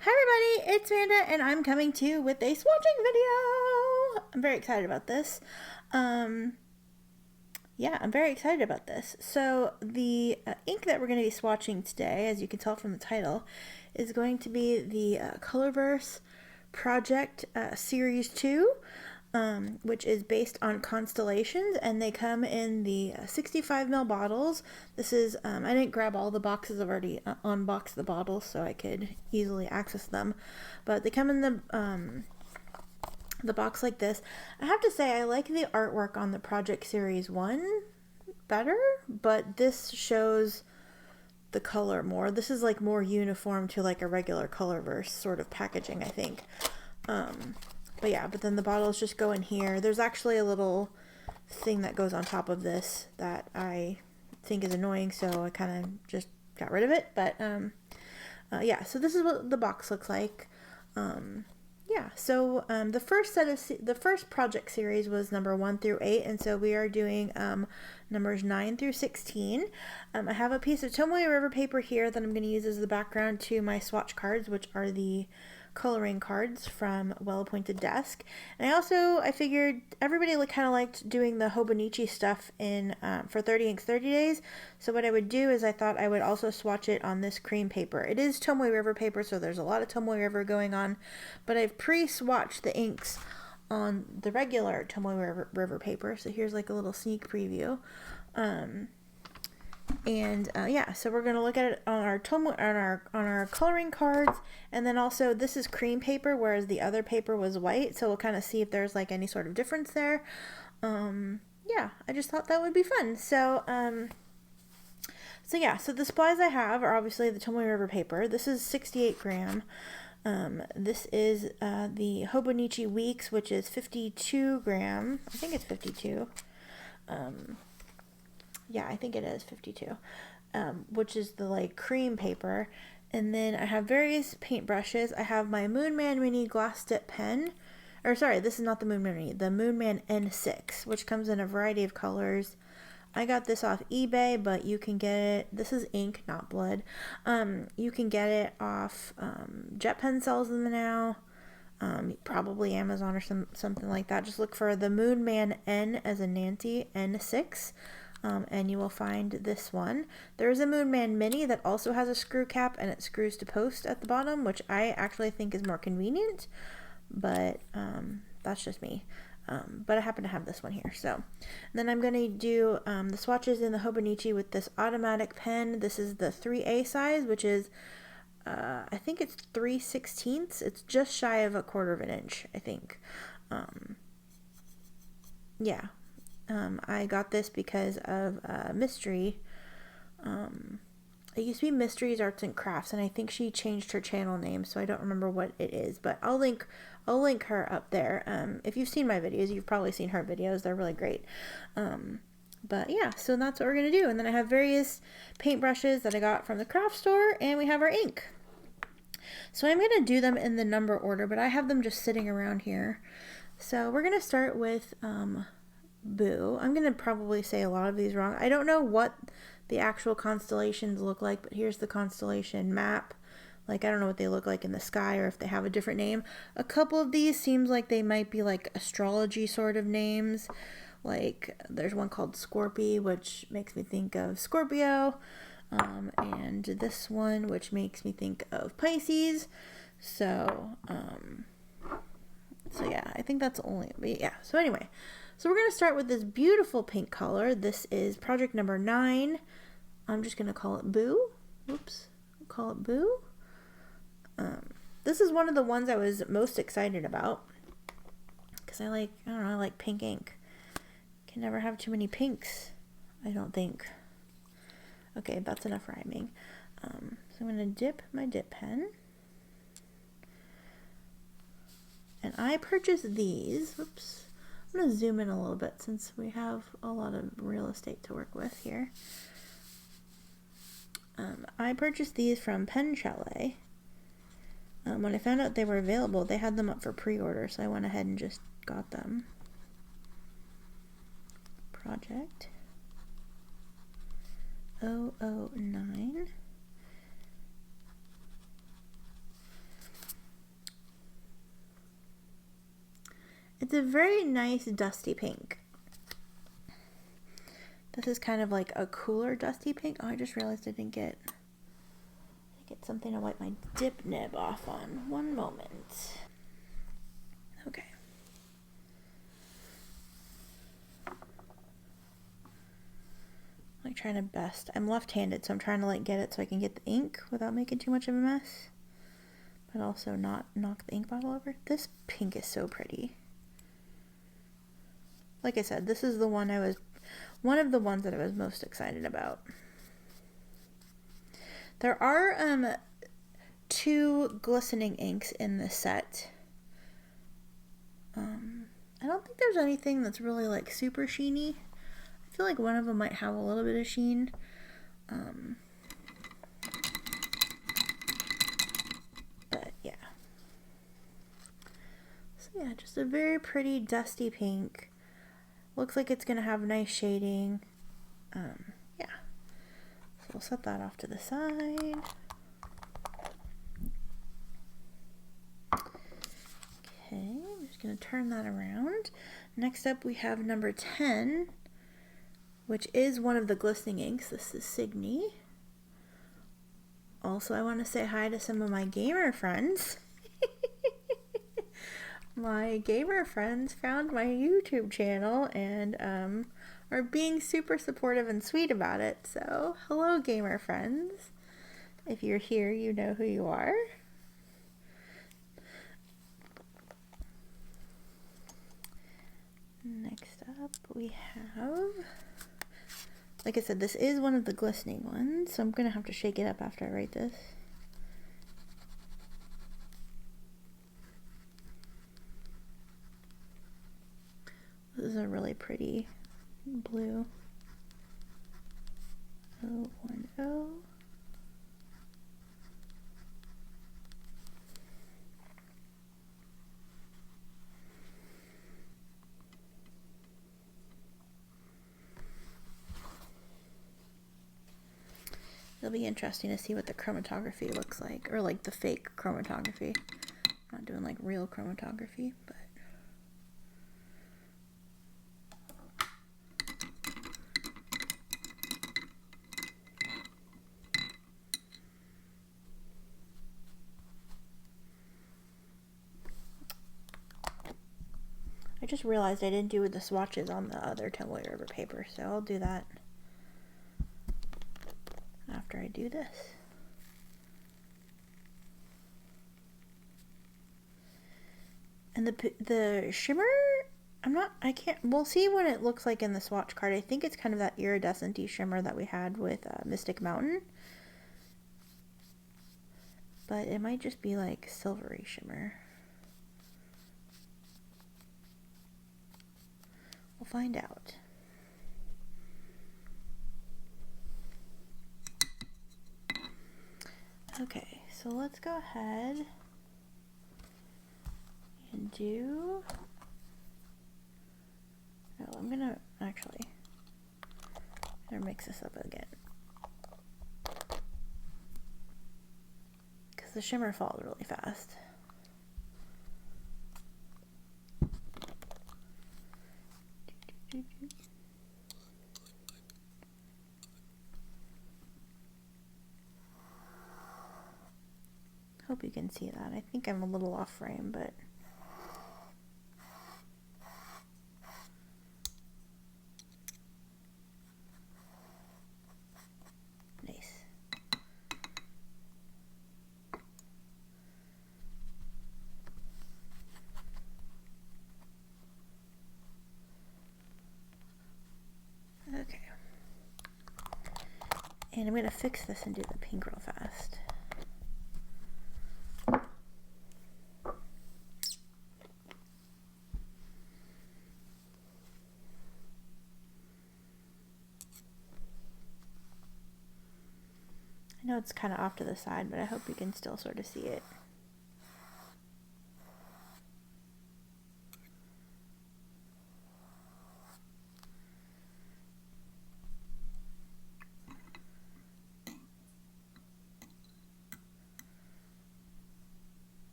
Hi everybody, it's Amanda and I'm coming to you with a swatching video. I'm very excited about this. I'm very excited about this. So the ink that we're going to be swatching today, as you can tell from the title, is going to be the Colorverse Project Series 2. Which is based on Constellations, and they come in the 65 ml bottles. This is, I didn't grab all the boxes, I've already unboxed the bottles so I could easily access them, but they come in the box like this. I have to say I like the artwork on the Project Series 1 better, but this shows the color more. This is like more uniform to like a regular Colorverse sort of packaging, I think. But then the bottles just go in here. There's actually a little thing that goes on top of this that I think is annoying, so I kind of just got rid of it. But so this is what the box looks like. The first project series was number 1 through 8, and so we are doing numbers 9 through 16. I have a piece of Tomoe River paper here that I'm going to use as the background to my swatch cards, which are the coloring cards from Well Appointed Desk. And I figured everybody kind of liked doing the Hobonichi stuff in for 30 inks 30 days. So what I would do is I thought I would also swatch it on this cream paper. It is Tomoe River paper, so there's a lot of Tomoe River going on, but I've pre-swatched the inks on the regular Tomoe River paper. So here's like a little sneak preview. So we're going to look at it on our coloring cards, and then also this is cream paper, whereas the other paper was white, so we'll kind of see if there's like any sort of difference there. I just thought that would be fun. So the supplies I have are obviously the Tomoe River paper. This is 68 gram. This is the Hobonichi Weeks, which is 52 gram. I think it's 52. I think it is 52, which is the like cream paper. And then I have various paint brushes. I have my Moonman Mini Glass Dip pen. Or sorry, this is not the Moonman Mini, the Moonman N6, which comes in a variety of colors. I got this off eBay, but you can get it, this is ink, not blood. You can get it off, Jet Pen sells them now. Probably Amazon or something like that. Just look for the Moonman N as in Nancy, N6. And you will find this one. There is a Moonman Mini that also has a screw cap, and it screws to post at the bottom, which I actually think is more convenient, but that's just me. But I happen to have this one here. So then I'm going to do the swatches in the Hobonichi with this automatic pen. This is the 3A size, which is I think it's 3/16. It's just shy of 1/4 of an inch, I think. I got this because of Mystery. It used to be Mystery's Arts and Crafts, and I think she changed her channel name, so I don't remember what it is, but I'll link her up there. If you've seen my videos, you've probably seen her videos. They're really great. So that's what we're going to do. And then I have various paint brushes that I got from the craft store, and we have our ink. So I'm going to do them in the number order, but I have them just sitting around here. So we're going to start with Boo. I'm going to probably say a lot of these wrong. I don't know what the actual constellations look like, but here's the constellation map. Like, I don't know what they look like in the sky or if they have a different name. A couple of these seems like they might be like astrology sort of names. Like, there's one called Scorpii, which makes me think of Scorpio. And this one, which makes me think of Pisces. So I think that's only, so anyway. So we're going to start with this beautiful pink color. This is project number 9. I'm just going to call it Boo. Oops. Call it Boo. This is one of the ones I was most excited about because I like pink ink. Can never have too many pinks, I don't think. Okay, that's enough rhyming. So I'm going to dip my dip pen. And I purchased these. Whoops. I'm going to zoom in a little bit since we have a lot of real estate to work with here. I purchased these from Pen Chalet. When I found out they were available, they had them up for pre-order, so I went ahead and just got them. Project 009. It's a very nice dusty pink. This is kind of like a cooler dusty pink. Oh, I just realized I didn't get something to wipe my dip nib off on. One moment. Okay. Like trying to best. I'm left-handed, so I'm trying to like get it so I can get the ink without making too much of a mess, but also not knock the ink bottle over. This pink is so pretty. Like I said, this is the one one of the ones that I was most excited about. There are 2 glistening inks in this set. I don't think there's anything that's really like super sheeny. I feel like one of them might have a little bit of sheen. But yeah. So yeah, just a very pretty dusty pink. Looks like it's gonna have nice shading. Yeah. So we'll set that off to the side. Okay, I'm just gonna turn that around. Next up we have number 10, which is one of the glistening inks. This is Cygni. Also, I want to say hi to some of my gamer friends. My gamer friends found my YouTube channel and are being super supportive and sweet about it. So, hello gamer friends. If you're here, you know who you are. Next up we have, like I said, this is one of the glistening ones, so I'm going to have to shake it up after I write this. This is a really pretty blue. 010. It'll be interesting to see what the chromatography looks like, or like the fake chromatography. I'm not doing like real chromatography, but I just realized I didn't do the swatches on the other Tumbler River paper, so I'll do that after I do this. And the shimmer, we'll see what it looks like in the swatch card. I think it's kind of that iridescent-y shimmer that we had with Mystic Mountain. But it might just be like silvery shimmer. We'll find out. Okay, so let's go ahead and do, oh, I'm gonna mix this up again, because the shimmer falls really fast. Hope you can see that. I think I'm a little off frame, but nice. Okay. And I'm going to fix this and do the pink real fast. I know it's kind of off to the side, but I hope you can still sort of see it.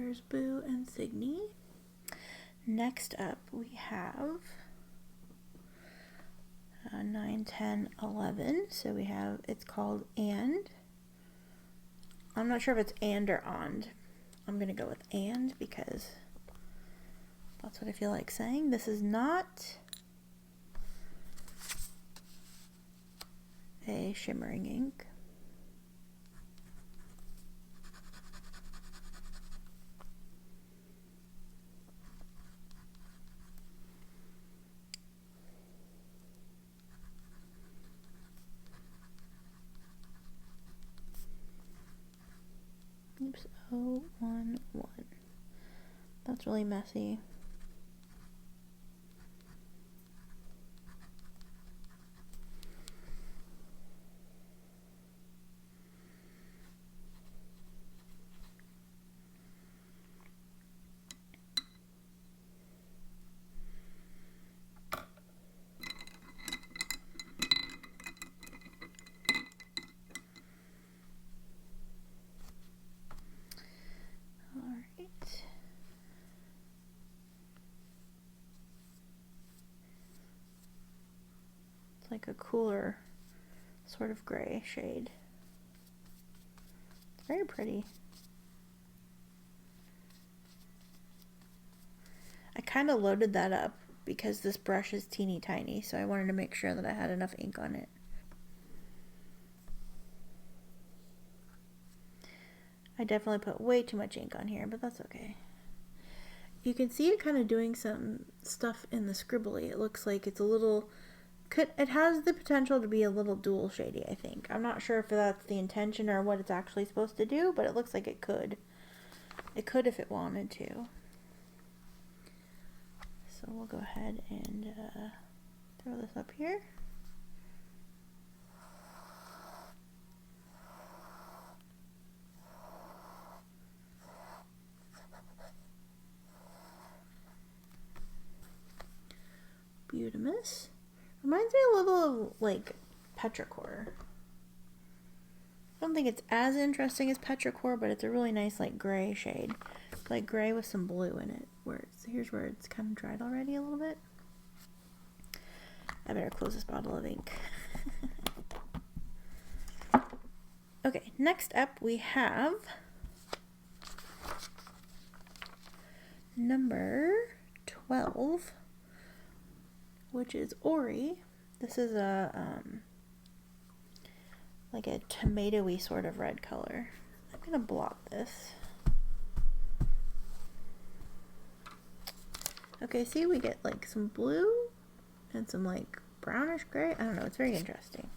There's Boo and Cygni. Next up we have 9, 10, 11. So we have, it's called And. I'm not sure if it's and or ond. I'm going to go with and because that's what I feel like saying. This is not a shimmering ink. Oops, 011. That's really messy. Like a cooler sort of gray shade. It's very pretty. I kind of loaded that up because this brush is teeny tiny, so I wanted to make sure that I had enough ink on it. I definitely put way too much ink on here, but that's okay. You can see it kind of doing some stuff in the scribbly. It looks like it's a little... It has the potential to be a little dual shady, I think. I'm not sure if that's the intention or what it's actually supposed to do, but it looks like it could. It could if it wanted to. So we'll go ahead and throw this up here. Beautimous. Reminds me a little of like petrichor. I don't think it's as interesting as petrichor, but it's a really nice like gray shade. Like gray with some blue in it. Here's where it's kind of dried already a little bit. I better close this bottle of ink. Okay, next up we have number 12, which is Ori. This is a like a tomatoey sort of red color. I'm gonna blot this. Okay, see, we get like some blue and some like brownish gray. I don't know, it's very interesting.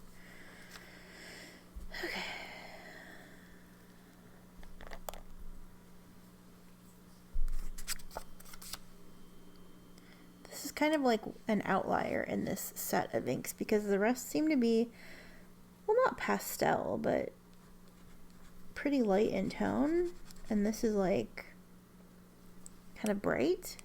Okay. This is kind of like an outlier in this set of inks because the rest seem to be, well, not pastel, but pretty light in tone. And this is like kind of bright.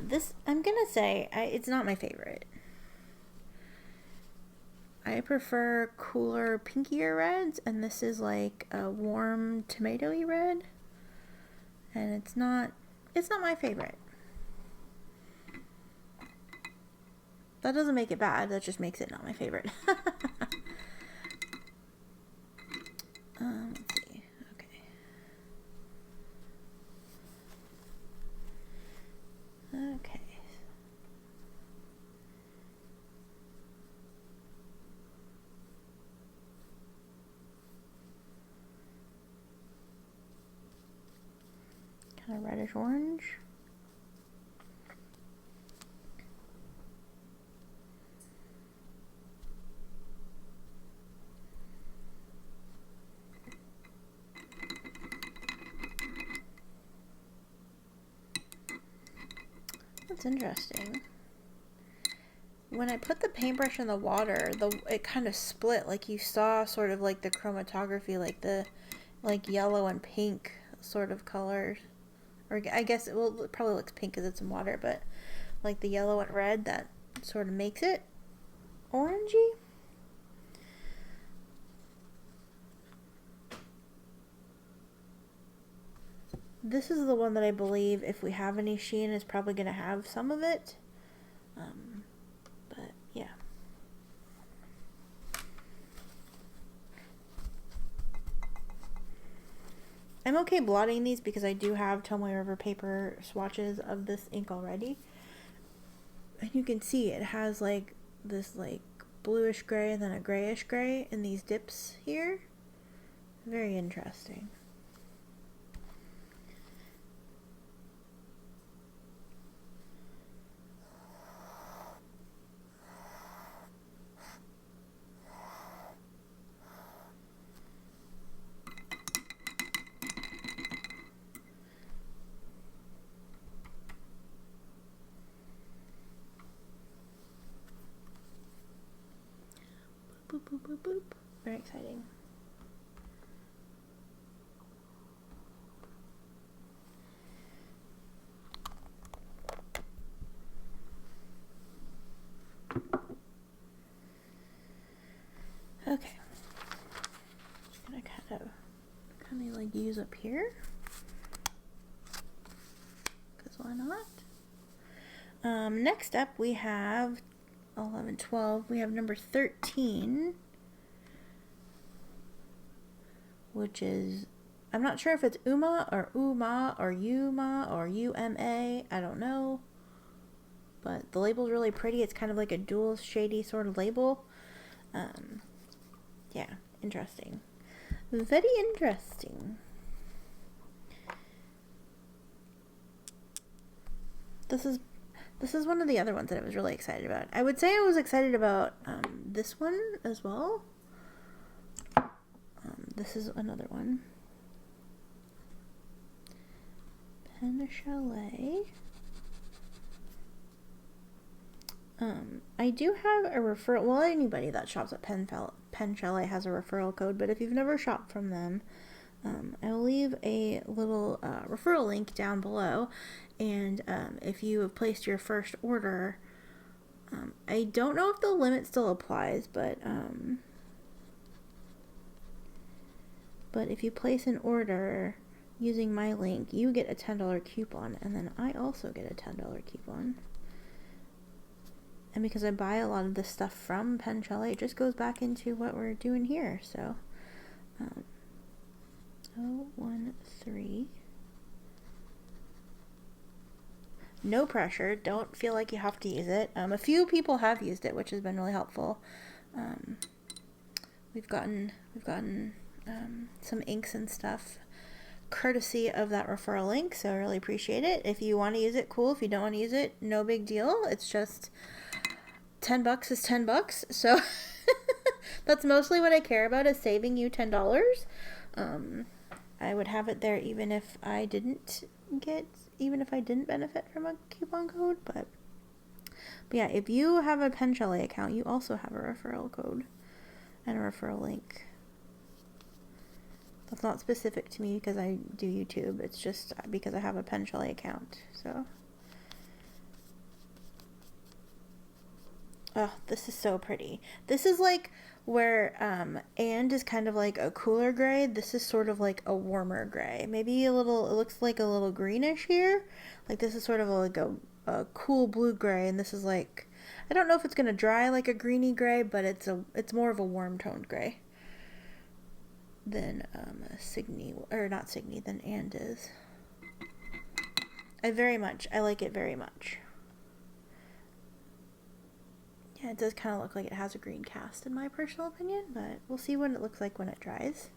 This, I'm gonna say, it's not my favorite. I prefer cooler, pinkier reds, and this is like a warm tomatoey red, and it's not my favorite. That doesn't make it bad, that just makes it not my favorite. Let's see, okay. Okay. Kind of reddish orange. That's interesting. When I put the paintbrush in the water, it kind of split, like you saw sort of like the chromatography, like the yellow and pink sort of colors, Or I guess it probably looks pink because it's in water, but like the yellow and red, that sort of makes it orangey. This is the one that I believe, if we have any sheen, is probably going to have some of it. But yeah. I'm okay blotting these because I do have Tomoe River paper swatches of this ink already. And you can see it has like this like bluish gray and then a grayish gray in these dips here. Very interesting. Boop, boop, boop, boop. Very exciting. Okay. Just gonna kind of like use up here. Because why not? Next up we have 11, 12. We have number 13, which is, I'm not sure if it's Uma or Uma or Yuma or UMA. I don't know. But the label's really pretty. It's kind of like a dual shady sort of label. Yeah, interesting. Very interesting. This is one of the other ones that I was really excited about. I would say I was excited about this one as well. This is another one. Pen Chalet. I do have a referral. Well, anybody that shops at Pen Chalet has a referral code, but if you've never shopped from them, I'll leave a little referral link down below. And if you have placed your first order, I don't know if the limit still applies, but if you place an order using my link, you get a $10 coupon, and then I also get a $10 coupon. And because I buy a lot of this stuff from Pen Chalet, it just goes back into what we're doing here. So, 013. No pressure. Don't feel like you have to use it. A few people have used it, which has been really helpful. We've gotten some inks and stuff courtesy of that referral link, so I really appreciate it. If you want to use it, cool. If you don't want to use it, no big deal. It's just $10 is $10, so that's mostly what I care about, is saving you $10. I would have it there even if I didn't benefit from a coupon code, but yeah, if you have a Pen Chalet account, you also have a referral code and a referral link. That's not specific to me because I do YouTube. It's just because I have a Pen Chalet account. So, oh, this is so pretty. This is like where and is kind of like a cooler gray. This is sort of like a warmer gray. Maybe a little. It looks like a little greenish here. Like this is sort of like a cool blue gray, and this is like, I don't know if it's gonna dry like a greeny gray, but it's more of a warm toned gray than Cygni, or not Cygni, than and is. I like it very much. Yeah, it does kind of look like it has a green cast in my personal opinion, but we'll see what it looks like when it dries.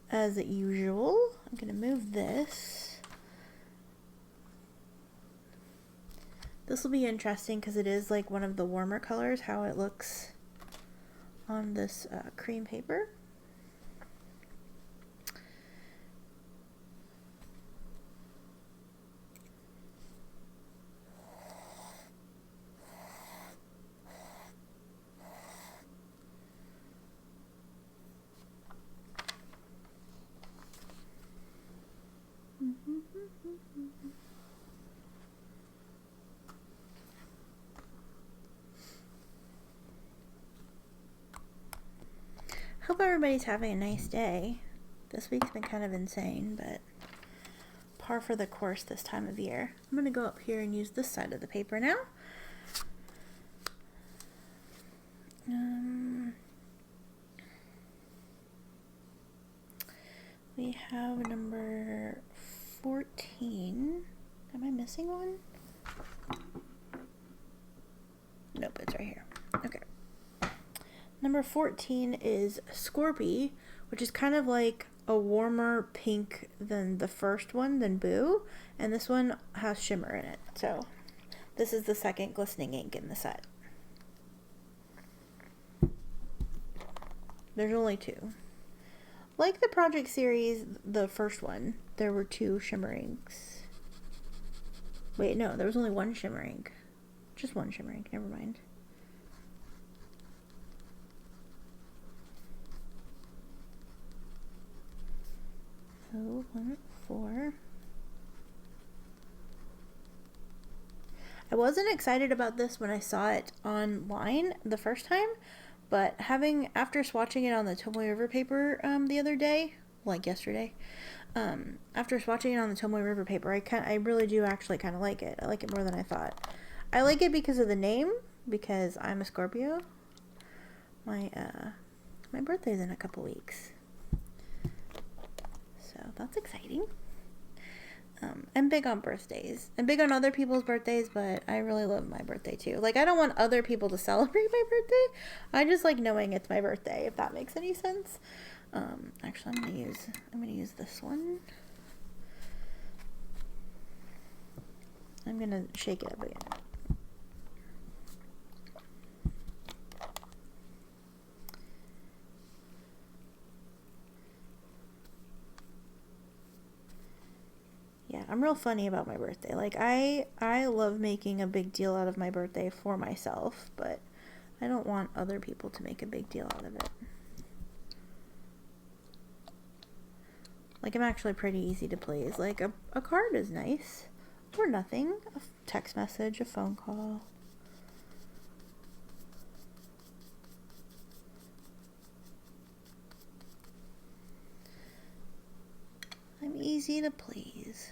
As usual, I'm going to move this. This will be interesting because it is like one of the warmer colors, how it looks on this cream paper. Hope everybody's having a nice day. This week's been kind of insane, but par for the course this time of year. I'm going to go up here and use this side of the paper now. We have number 14. Am I missing one? Nope, it's right here. Okay. Number 14 is Scorpii, which is kind of like a warmer pink than the first one, than Boo. And this one has shimmer in it. So this is the second glistening ink in the set. There's only two. Like the Project Series, the first one, there were two shimmer inks. Wait, no, there was only one shimmer ink. Just one shimmer ink, never mind. So, 1, 4. I wasn't excited about this when I saw it online the first time, but after swatching it on the Tomoe River paper the other day, like yesterday, after swatching it on the Tomoe River paper, I really do actually kind of like it. I like it more than I thought. I like it because of the name, because I'm a Scorpio. My birthday's in a couple weeks, so that's exciting. I'm big on birthdays. I'm big on other people's birthdays, but I really love my birthday too. Like, I don't want other people to celebrate my birthday. I just like knowing it's my birthday, if that makes any sense. Actually, I'm gonna use this one. I'm gonna shake it up again. Yeah, I'm real funny about my birthday. Like, I love making a big deal out of my birthday for myself, but I don't want other people to make a big deal out of it. Like, I'm actually pretty easy to please. Like, a card is nice, or nothing. A text message, a phone call. I'm easy to please.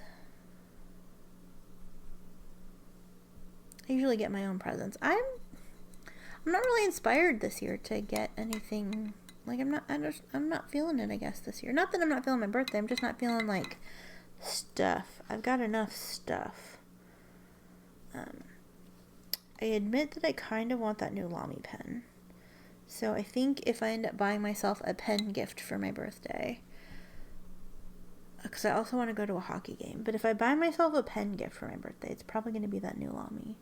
I usually get my own presents. I'm not really inspired this year to get anything. Like, I'm not feeling it, I guess, this year. Not that I'm not feeling my birthday, I'm just not feeling, like, stuff. I've got enough stuff. I admit that I kind of want that new Lamy pen. So I think if I end up buying myself a pen gift for my birthday, because I also want to go to a hockey game, but if I buy myself a pen gift for my birthday, it's probably going to be that new Lamy.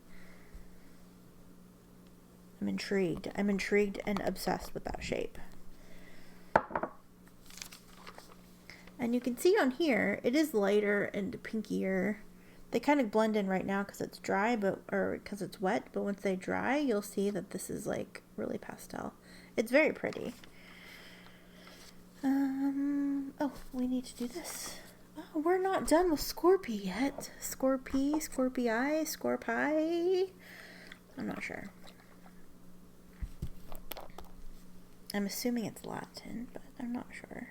I'm intrigued. I'm intrigued and obsessed with that shape. And you can see on here, it is lighter and pinkier. They kind of blend in right now because it's dry, or because it's wet, but once they dry, you'll see that this is like really pastel. It's very pretty. Oh, we need to do this. Oh, we're not done with Scorpii yet. Scorpii, Scorpii. I'm not sure. I'm assuming it's Latin, but I'm not sure.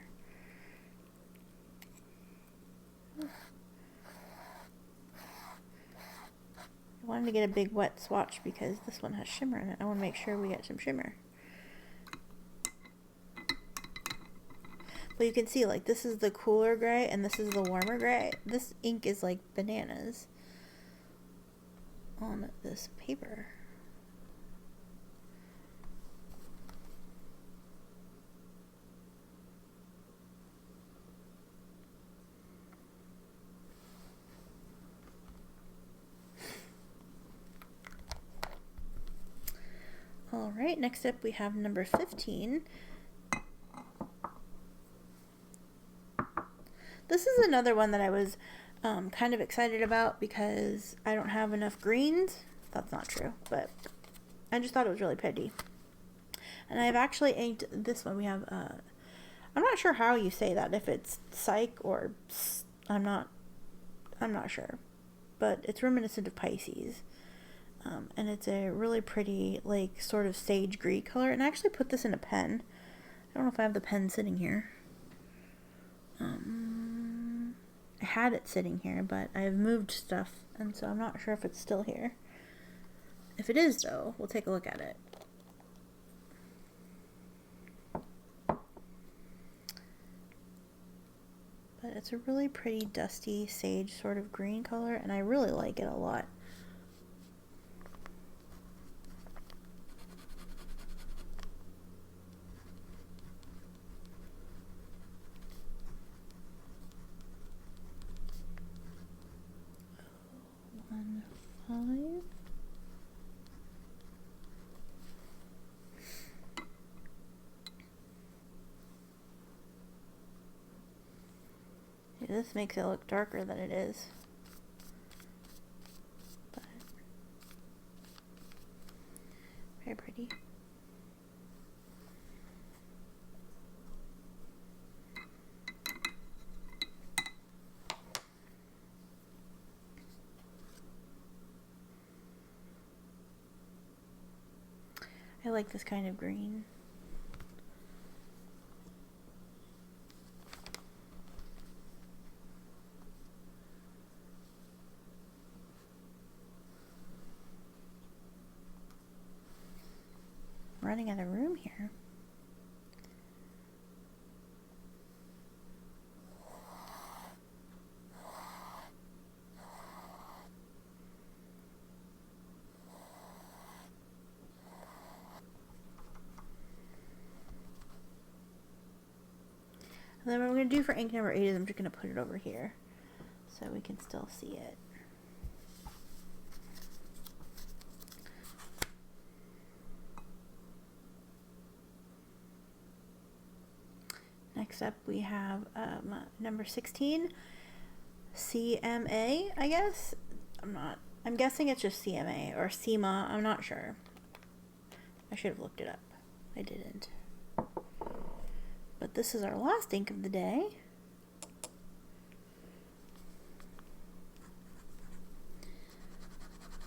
I wanted to get a big wet swatch because this one has shimmer in it. I want to make sure we get some shimmer. But you can see, like, this is the cooler gray and this is the warmer gray. This ink is like bananas on this paper. All right, next up we have number 15. This is another one that I was kind of excited about because I don't have enough greens. That's not true, but I just thought it was really pretty. And I've actually inked this one. We have, I'm not sure how you say that, if it's psych or I'm not sure, but it's reminiscent of Pisces. And it's a really pretty, like, sort of sage green color. And I actually put this in a pen. I don't know if I have the pen sitting here. I had it sitting here, but I've moved stuff, and so I'm not sure if it's still here. If it is, though, we'll take a look at it. But it's a really pretty dusty sage sort of green color, and I really like it a lot. This makes it look darker than it is. But very pretty. I like this kind of green. Running out of room here. And then what I'm going to do for ink number 8 is I'm just going to put it over here so we can still see it. Next up we have number 16, CMA, I guess. I'm guessing it's just CMA or CMA, I'm not sure. I should have looked it up. I didn't. But this is our last ink of the day.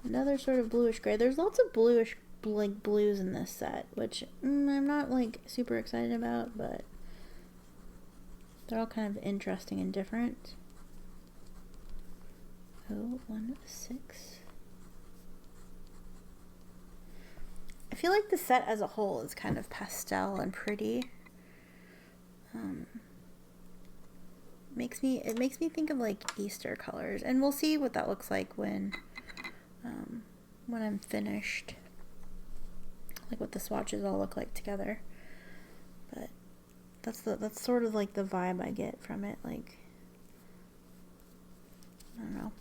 Another sort of bluish gray. There's lots of bluish blues in this set, which I'm not like super excited about, but they're all kind of interesting and different. 016. I feel like the set as a whole is kind of pastel and pretty. It makes me think of like Easter colors, and we'll see what that looks like when I'm finished, like what the swatches all look like together. But that's sort of like the vibe I get from it. Like, I don't know.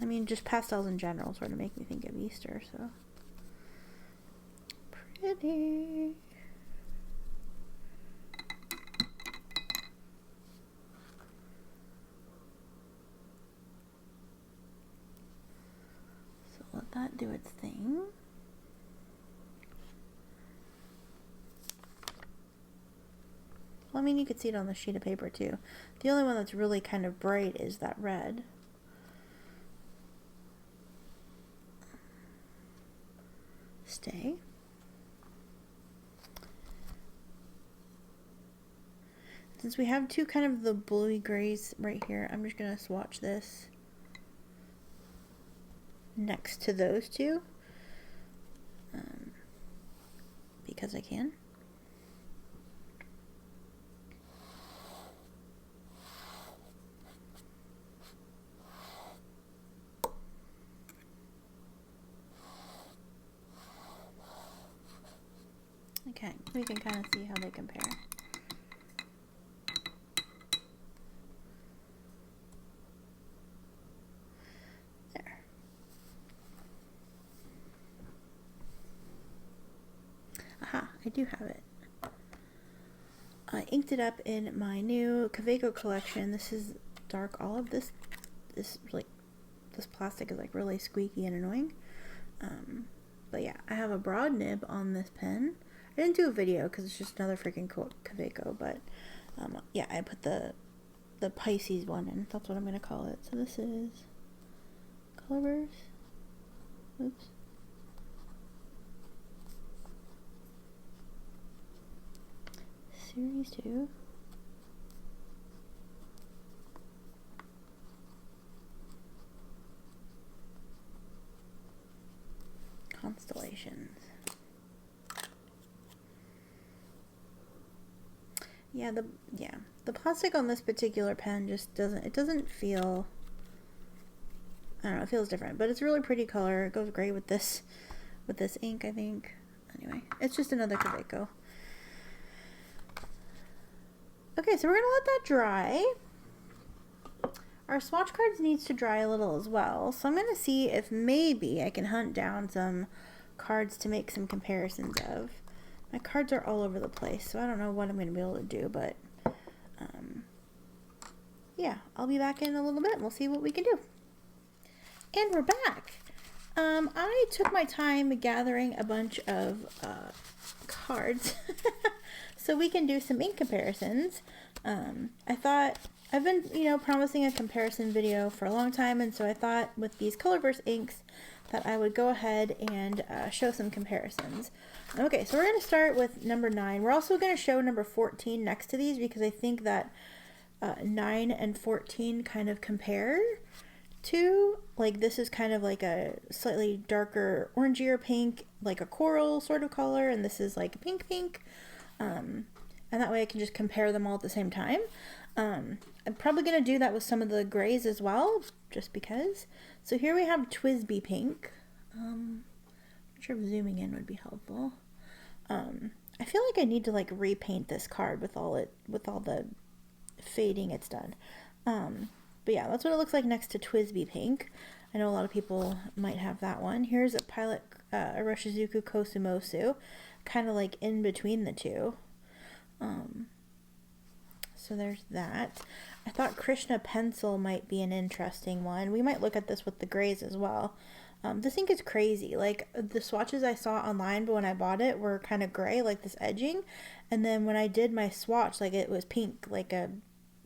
I mean, just pastels in general sort of make me think of Easter. So pretty. Let that do its thing. Well, I mean, you could see it on the sheet of paper too. The only one that's really kind of bright is that red. Stay. Since we have two kind of the bluey grays right here, I'm just gonna swatch this next to those two because I can. Okay, we can kind of see how they compare. I do have it. I inked it up in my new Kaweco collection. This is dark olive. This plastic is like really squeaky and annoying. But yeah, I have a broad nib on this pen. I didn't do a video because it's just another freaking Kaweco, but yeah, I put the Pisces one in. That's what I'm gonna call it. So this is Colorverse. Oops. Series 2. Constellations. Yeah, the plastic on this particular pen just doesn't feel, I don't know, it feels different, but it's a really pretty color. It goes great with this ink, I think. Anyway, it's just another Kaweco. Okay, so we're gonna let that dry. Our swatch cards needs to dry a little as well, so I'm gonna see if maybe I can hunt down some cards to make some comparisons of. My cards are all over the place, so I don't know what I'm going to be able to do, but yeah, I'll be back in a little bit and we'll see what we can do. And we're back. I took my time gathering a bunch of cards so we can do some ink comparisons. I thought, I've been, promising a comparison video for a long time, and so I thought with these Colorverse inks that I would go ahead and show some comparisons. Okay, so we're going to start with number 9. We're also going to show number 14 next to these because I think that 9 and 14 kind of compare to, like, this is kind of like a slightly darker orangier pink, like a coral sort of color, and this is like a pink. And that way I can just compare them all at the same time. I'm probably going to do that with some of the grays as well, just because. So here we have Twisby pink. I'm not sure if zooming in would be helpful. I feel like I need to like repaint this card with all the fading it's done. But yeah, that's what it looks like next to Twisby pink. I know a lot of people might have that one. Here's a Pilot Iroshizuku Kosumosu, kind of like in between the two. So there's that. I thought Krishna Pencil might be an interesting one. We might look at this with the grays as well. This ink is crazy. Like, the swatches I saw online, but when I bought it, were kind of gray, like this edging. And then when I did my swatch, like, it was pink, like a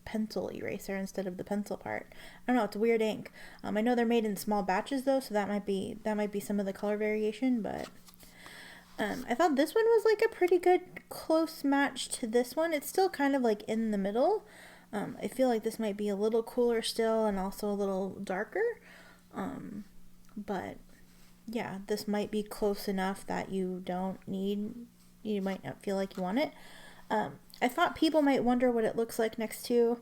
pencil eraser instead of the pencil part. I don't know, it's a weird ink. I know they're made in small batches, though, so that might be some of the color variation, but I thought this one was, like, a pretty good close match to this one. It's still kind of, like, in the middle. I feel like this might be a little cooler still and also a little darker. But yeah, this might be close enough that you might not feel like you want it. I thought people might wonder what it looks like next to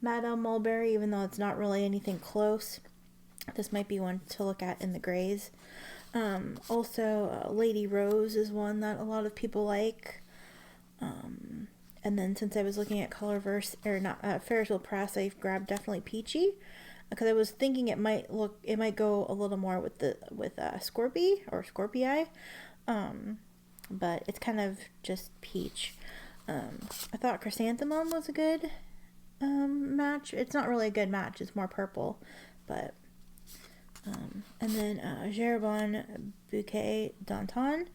Madame Mulberry, even though it's not really anything close. This might be one to look at in the grays. Also, Lady Rose is one that a lot of people like. And then since I was looking at Colorverse, or not, Ferris Wheel Press, I grabbed definitely Peachy. Because I was thinking it might go a little more with Scorpii or Scorpii, but it's kind of just peach. I thought Chrysanthemum was a good match. It's not really a good match; it's more purple, but and then Gerabon Bouquet Danton,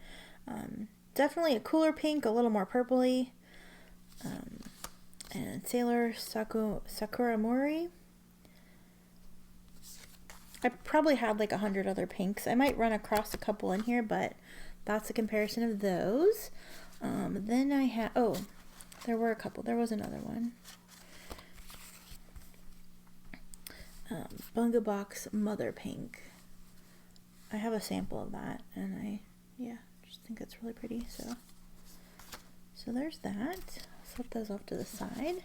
definitely a cooler pink, a little more purpley, and Sailor Sakuramori. I probably had like 100 other pinks. I might run across a couple in here, but that's a comparison of those. Then I had, there were a couple. There was another one. Bunga Box Mother Pink. I have a sample of that, and I just think it's really pretty. So there's that. I'll set those off to the side.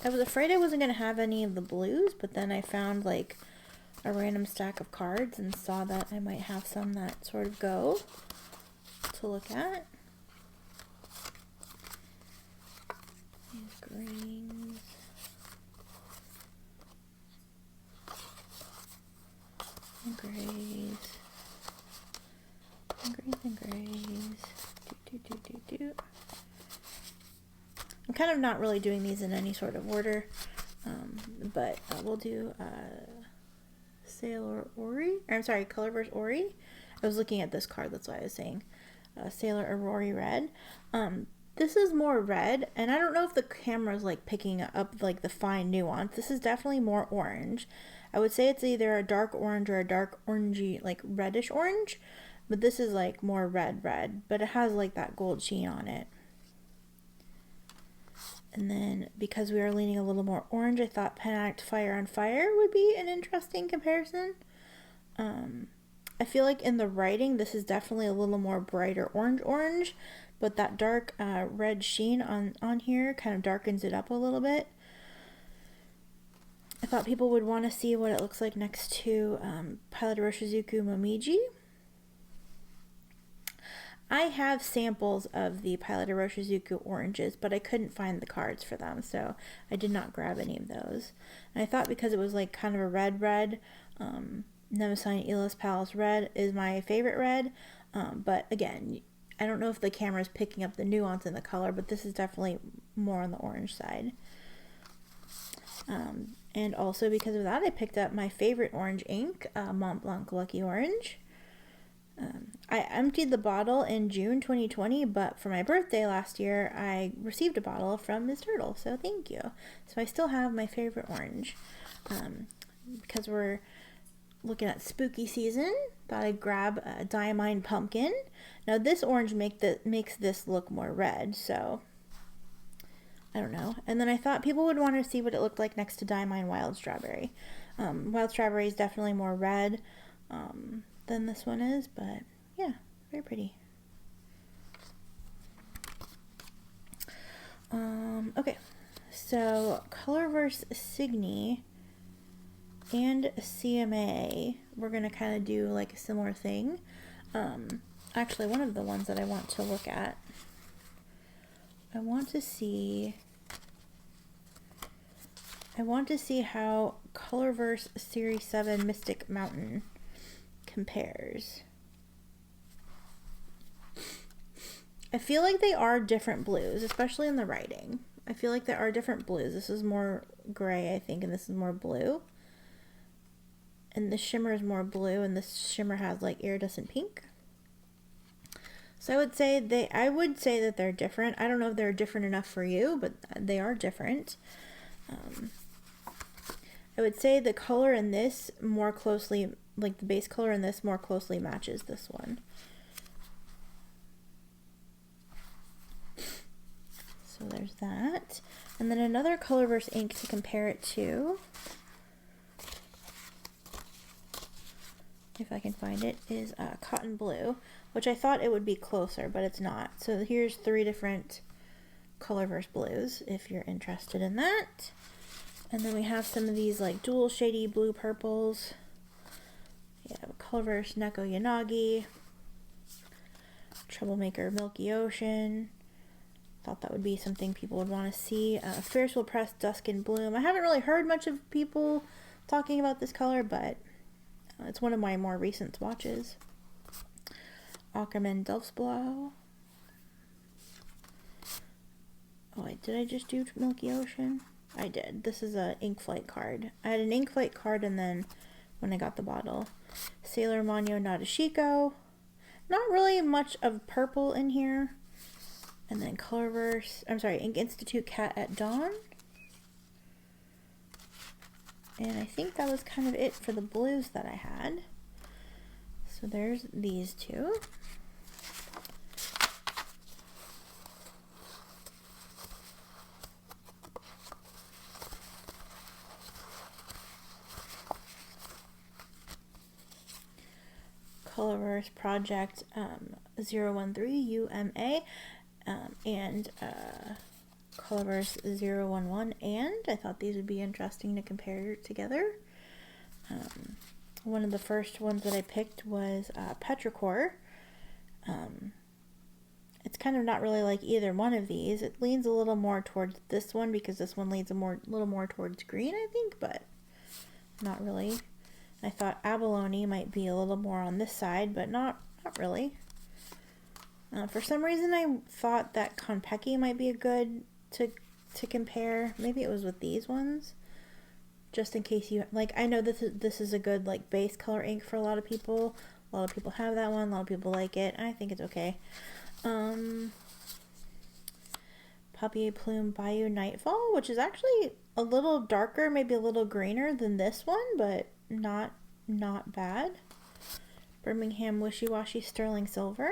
I was afraid I wasn't going to have any of the blues, but then I found like a random stack of cards and saw that I might have some that sort of go to look at. These greens. And grays. And grays and grays. I'm kind of not really doing these in any sort of order, but we'll do Colorverse Ori. I was looking at this card, that's why I was saying Sailor Aurori Red. This is more red, and I don't know if the camera's like picking up like the fine nuance. This is definitely more orange. I would say it's either a dark orange or a dark orangey, like reddish orange, but this is like more red, but it has like that gold sheen on it. And then because we are leaning a little more orange, I thought Pen Addict Fire on Fire would be an interesting comparison. I feel like in the writing, this is definitely a little more brighter orange, but that dark red sheen on here kind of darkens it up a little bit. I thought people would want to see what it looks like next to Pilot Iroshizuku Momiji. I have samples of the Pilot Iroshizuku oranges, but I couldn't find the cards for them, so I did not grab any of those. And I thought because it was like kind of a red, Nemesign Elis Palace red is my favorite red, but again, I don't know if the camera is picking up the nuance in the color, but this is definitely more on the orange side. And also because of that, I picked up my favorite orange ink, Mont Blanc Lucky Orange. I emptied the bottle in June 2020, but for my birthday last year, I received a bottle from Ms. Turtle, so thank you. So I still have my favorite orange. Because we're looking at spooky season, thought I'd grab a Diamine Pumpkin. Now this orange makes this look more red, so I don't know. And then I thought people would want to see what it looked like next to Diamine Wild Strawberry. Wild Strawberry is definitely more red than this one is, but yeah, very pretty. Okay, so Colorverse Cygni and CMA, we're going to kind of do like a similar thing. Actually, one of the ones that I want to look at, I want to see how Colorverse Series 7 Mystic Mountain compares. I feel like they are different blues, especially in the writing. I feel like there are different blues. This is more gray, I think, and this is more blue. And the shimmer is more blue, and this shimmer has like iridescent pink. So I would say that they're different. I don't know if they're different enough for you, but they are different. I would say the color in this more closely, like the base color in this more closely matches this one. So there's that. And then another Colorverse ink to compare it to, if I can find it, is Cotton Blue, which I thought it would be closer, but it's not. So here's 3 different Colorverse blues, if you're interested in that. And then we have some of these like dual shady blue purples. Yeah, Colorverse Neko Yanagi, Troublemaker Milky Ocean. Thought that would be something people would want to see. Ferris Wheel Press Dusk and Bloom. I haven't really heard much of people talking about this color, but it's one of my more recent swatches. Ackerman Delftsblau. Oh wait, did I just do Milky Ocean? I did. This is a Ink Flight card. I had an Ink Flight card and then when I got the bottle. Sailor Manyo Nadeshiko. Not really much of purple in here. And then Ink Institute Cat at Dawn. And I think that was kind of it for the blues that I had. So there's these 2. Colorverse Project 013 UMA and Colorverse 011, and I thought these would be interesting to compare together. One of the first ones that I picked was Petrichor. It's kind of not really like either one of these. It leans a little more towards this one because this one leans little more towards green, I think, but not really. I thought Abalone might be a little more on this side, but not really. For some reason, I thought that Konpeki might be a good to compare. Maybe it was with these ones, just in case you like. I know this is a good like base color ink for a lot of people. A lot of people have that one. A lot of people like it. I think it's okay. Papier Plume Bayou Nightfall, which is actually a little darker, maybe a little greener than this one, but not bad. Birmingham Wishy Washy Sterling Silver.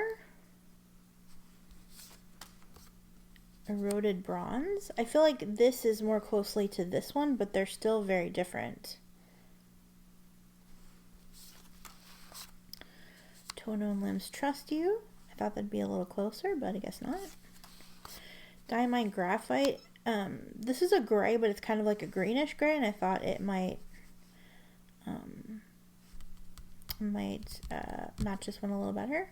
Eroded Bronze. I feel like this is more closely to this one, but they're still very different. Tono and Limbs Trust You. I thought that'd be a little closer, but I guess not. Diamond Graphite. This is a gray, but it's kind of like a greenish gray, and I thought it might match this one a little better.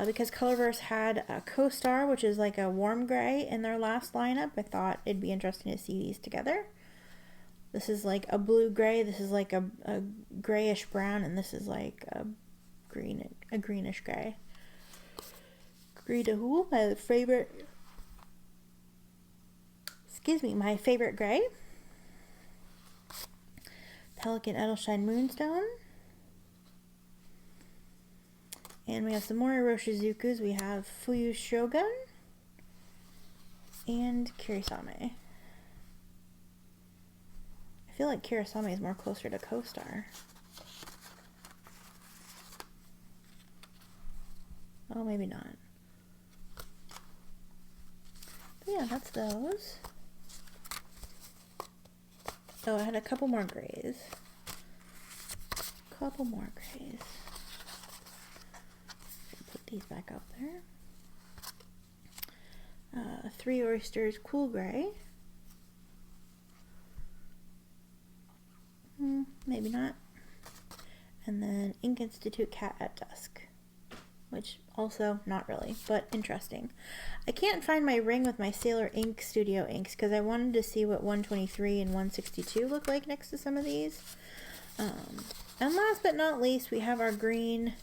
Because Colorverse had a Co-Star, which is like a warm gray in their last lineup. I thought it'd be interesting to see these together. This is like a blue gray, this is like a grayish brown, and this is like a greenish gray. Green, my favorite, my favorite gray. Pelican Edelstein Moonstone. And we have some more Iroshizukus. We have Fuyu Shogun and Kirisame. I feel like Kirisame is more closer to Co-Star. Oh, maybe not. But yeah, that's those. Oh, I had a couple more grays. Put these back out there. 3 Oysters Cool Gray. Maybe not. And then Ink Institute Cat at Dusk, which also not really, but interesting. I can't find my ring with my Sailor Ink Studio inks because I wanted to see what 123 and 162 look like next to some of these. And last but not least, we have our green.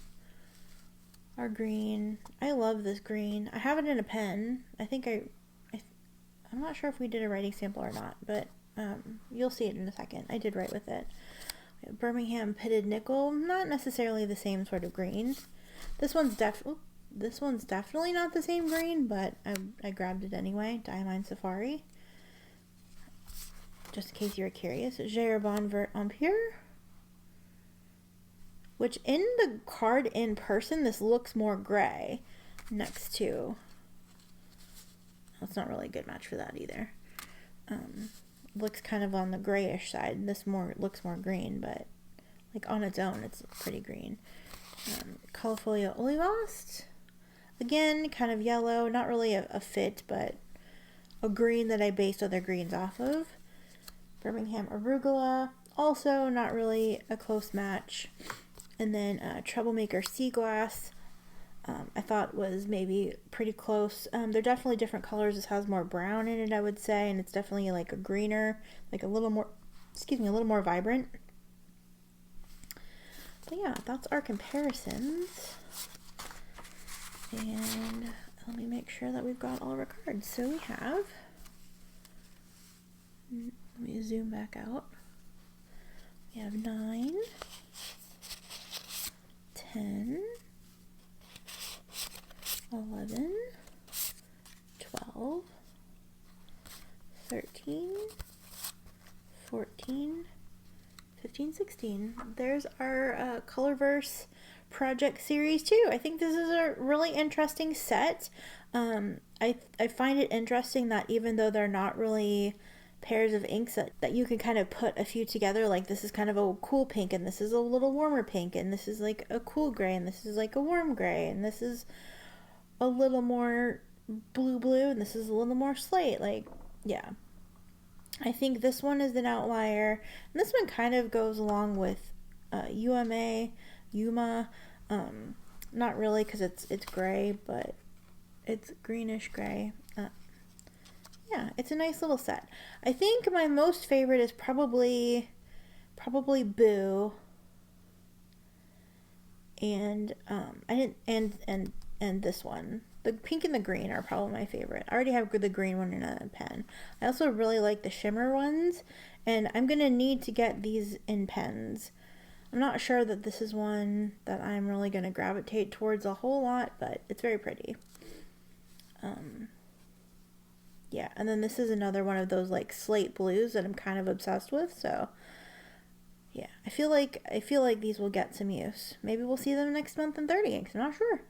I love this green. I have it in a pen. I think I'm not sure if we did a writing sample or not, but you'll see it in a second. I did write with it. Birmingham Pitted Nickel, not necessarily the same sort of green. This one's definitely not the same green, but I grabbed it anyway. Diamine Safari. Just in case you were curious. Gerabon Vert Empire. Which in the card in person, this looks more gray next to. That's not really a good match for that either. Looks kind of on the grayish side. This looks more green, but like on its own, it's pretty green. Colifolio Olivast. Again, kind of yellow. Not really a fit, but a green that I based other greens off of. Birmingham Arugula. Also not really a close match. And then Troublemaker Sea Glass. I thought was maybe pretty close. They're definitely different colors. This has more brown in it, I would say, and it's definitely like a greener, like a little more vibrant. But yeah, that's our comparisons. And let me make sure that we've got all of our cards. So we have, let me zoom back out. We have 9, 10, 11, 12, 13, 14, 15, 16. There's our Colorverse Project Series 2. I think this is a really interesting set. I find it interesting that even though they're not really pairs of inks that you can kind of put a few together, like this is kind of a cool pink and this is a little warmer pink and this is like a cool gray and this is like a warm gray and this is a little more blue and this is a little more slate. Like, yeah, I think this one is an outlier, and this one kind of goes along with Yuma. Not really, because it's gray, but it's greenish gray. Yeah, it's a nice little set. I think my most favorite is probably Boo. And and this one. The pink and the green are probably my favorite. I already have the green one in a pen. I also really like the shimmer ones, and I'm gonna need to get these in pens. I'm not sure that this is one that I'm really gonna gravitate towards a whole lot, but it's very pretty. Yeah, and then this is another one of those like slate blues that I'm kind of obsessed with, so yeah, I feel like these will get some use. Maybe we'll see them next month in 30 inks, I'm not sure.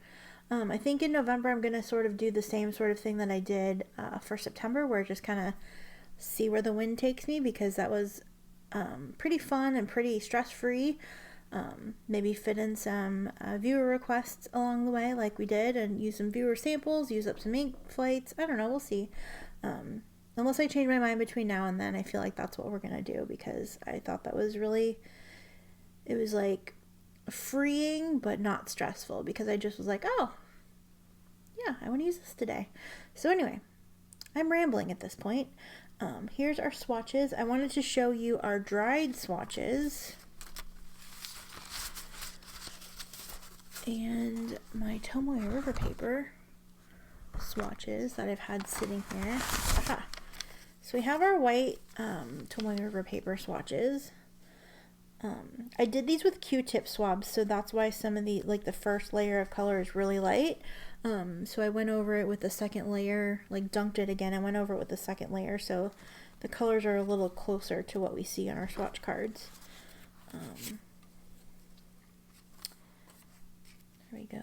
I think in November I'm going to sort of do the same sort of thing that I did for September, where I just kind of see where the wind takes me, because that was pretty fun and pretty stress-free. Maybe fit in some viewer requests along the way like we did, and use some viewer samples, use up some ink flights. I don't know, we'll see. Unless I change my mind between now and then, I feel like that's what we're going to do, because I thought that was really, it was like freeing but not stressful, because I just was like, oh yeah, I want to use this today. So anyway, I'm rambling at this point. Here's our swatches. I wanted to show you our dried swatches and my Tomoe River paper swatches that I've had sitting here. Aha. So we have our white Tomoe River paper swatches. I did these with Q-tip swabs, so that's why some of the, like the first layer of color is really light. So I went over it with the second layer, like dunked it again. I went over it with the second layer, so the colors are a little closer to what we see on our swatch cards. There we go.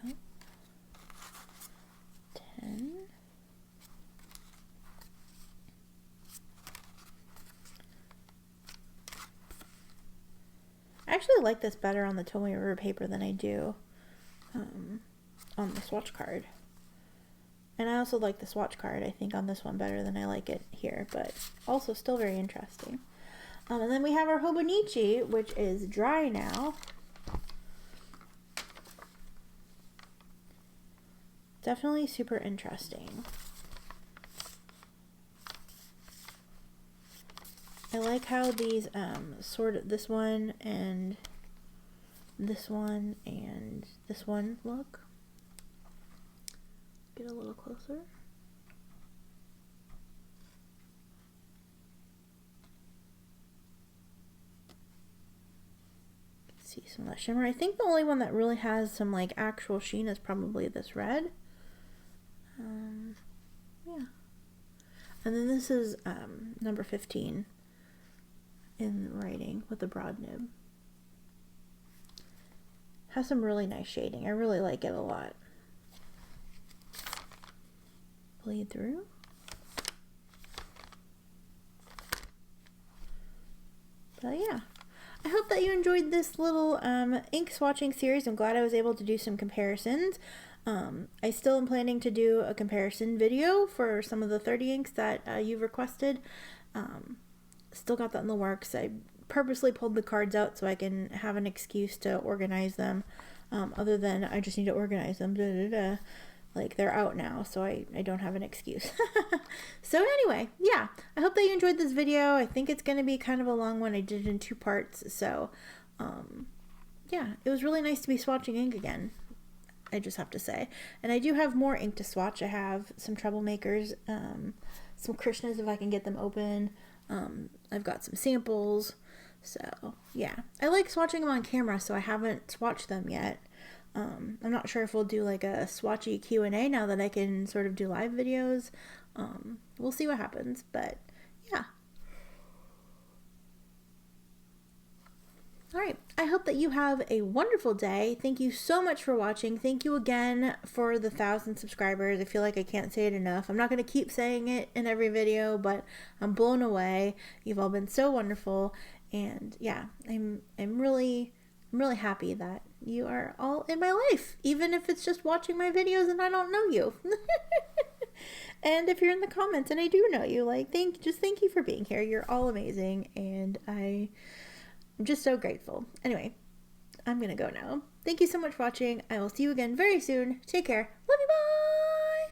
10. I actually like this better on the Tomoe River paper than I do on the swatch card. And I also like the swatch card, I think, on this one better than I like it here, but also still very interesting. And then we have our Hobonichi, which is dry now. Definitely super interesting. I like how these sort of, this one and this one and this one look. Get a little closer. See some of that shimmer. I think the only one that really has some like actual sheen is probably this red. Yeah. And then this is number 15 in writing with the broad nib. Has some really nice shading. I really like it a lot. Bleed through. But yeah, I hope that you enjoyed this little ink swatching series. I'm glad I was able to do some comparisons. I still am planning to do a comparison video for some of the 30 inks that you've requested. Still got that in the works. I purposely pulled the cards out so I can have an excuse to organize them. Other than I just need to organize them. Like, they're out now, so I don't have an excuse. So anyway, yeah, I hope that you enjoyed this video. I think it's going to be kind of a long one. I did it in 2 parts, so yeah, it was really nice to be swatching ink again, I just have to say. And I do have more ink to swatch. I have some Troublemakers, some Krishnas if I can get them open. I've got some samples. So yeah, I like swatching them on camera, so I haven't swatched them yet. I'm not sure if we'll do like a swatchy Q&A now that I can sort of do live videos. We'll see what happens, but yeah. Alright, I hope that you have a wonderful day. Thank you so much for watching. Thank you again for the 1,000 subscribers. I feel like I can't say it enough. I'm not going to keep saying it in every video, but I'm blown away. You've all been so wonderful, and yeah, I'm really happy that you are all in my life, even if it's just watching my videos and I don't know you. And if you're in the comments and I do know you, like, thank you for being here. You're all amazing, and I'm just so grateful. Anyway, I'm gonna go now. Thank you so much for watching. I will see you again very soon. Take care.